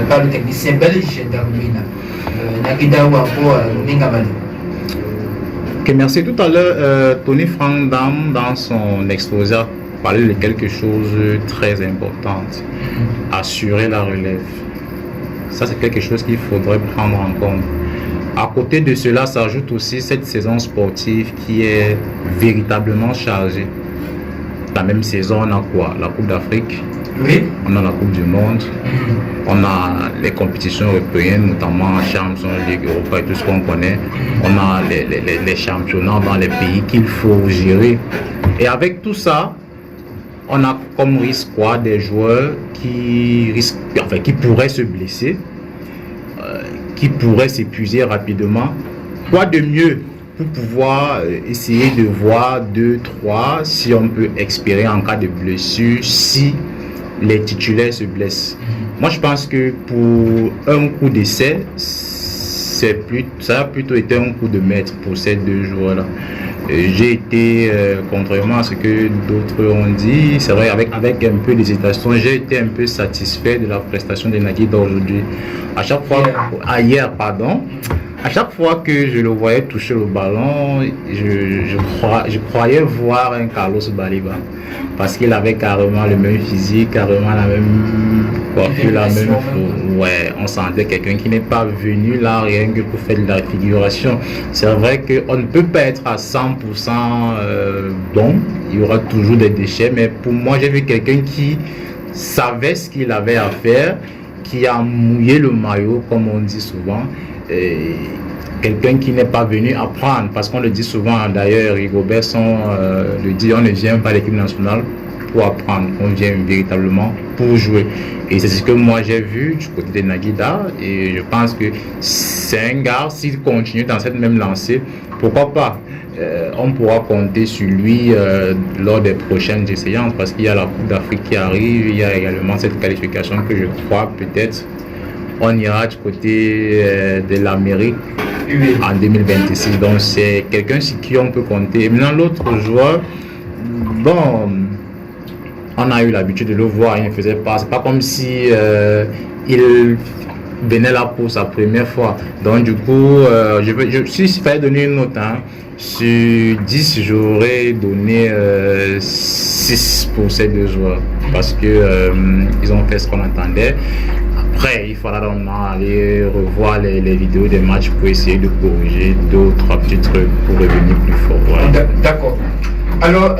par le technicien belge Darwin Nagida Wapo Ningabali. Ok, merci. Tout à l'heure, Tony Frank Dam, dans son exposé, parlait de quelque chose de très important. Assurer la relève. Ça, c'est quelque chose qu'il faudrait prendre en compte. À côté de cela, s'ajoute aussi cette saison sportive qui est véritablement chargée. La même saison, on a quoi? La Coupe d'Afrique. Oui. On a la Coupe du Monde. On a les compétitions européennes, notamment Champions League, Europa et tout ce qu'on connaît. On a les championnats dans les pays qu'il faut gérer. Et avec tout ça, on a comme risque quoi? Des joueurs qui pourraient se blesser, qui pourraient s'épuiser rapidement. Quoi de mieux pour pouvoir essayer de voir 2-3 si on peut expirer en cas de blessure, si les titulaires se blessent. Moi, je pense que pour un coup d'essai, ça a plutôt été un coup de maître pour ces deux joueurs-là. J'ai été, contrairement à ce que d'autres ont dit, c'est vrai, avec un peu d'hésitation, j'ai été un peu satisfait de la prestation de Nagida aujourd'hui. À chaque fois, à chaque fois que je le voyais toucher le ballon, je croyais voir un Carlos Baliba. Parce qu'il avait carrément le même physique, carrément la même coiffure, la même... Ouais, on sentait quelqu'un qui n'est pas venu là rien que pour faire de la figuration. C'est vrai qu'on ne peut pas être à 100% bon, il y aura toujours des déchets, mais pour moi, j'ai vu quelqu'un qui savait ce qu'il avait à faire, qui a mouillé le maillot, comme on dit souvent. Quelqu'un qui n'est pas venu apprendre, parce qu'on le dit souvent, d'ailleurs, Rigobert le dit, on ne vient pas à l'équipe nationale pour apprendre, on vient véritablement pour jouer. Et c'est ce que moi j'ai vu du côté de Nagida, et je pense que c'est un gars, s'il continue dans cette même lancée, pourquoi pas, on pourra compter sur lui lors des prochaines séances, parce qu'il y a la Coupe d'Afrique qui arrive, il y a également cette qualification que je crois peut-être on ira du côté de l'Amérique en 2026. Donc c'est quelqu'un sur qui on peut compter. Et maintenant l'autre joueur, bon, on a eu l'habitude de le voir, il ne faisait pas, c'est pas comme si il venait là pour sa première fois. Donc du coup, si il fallait donner une note, sur 10, j'aurais donné 6 pour ces deux joueurs. Parce que ils ont fait ce qu'on attendait. Après, il faudra donc aller revoir les vidéos des matchs pour essayer de corriger 2 ou 3 petits trucs pour revenir plus fort. Voilà. D'accord. Alors,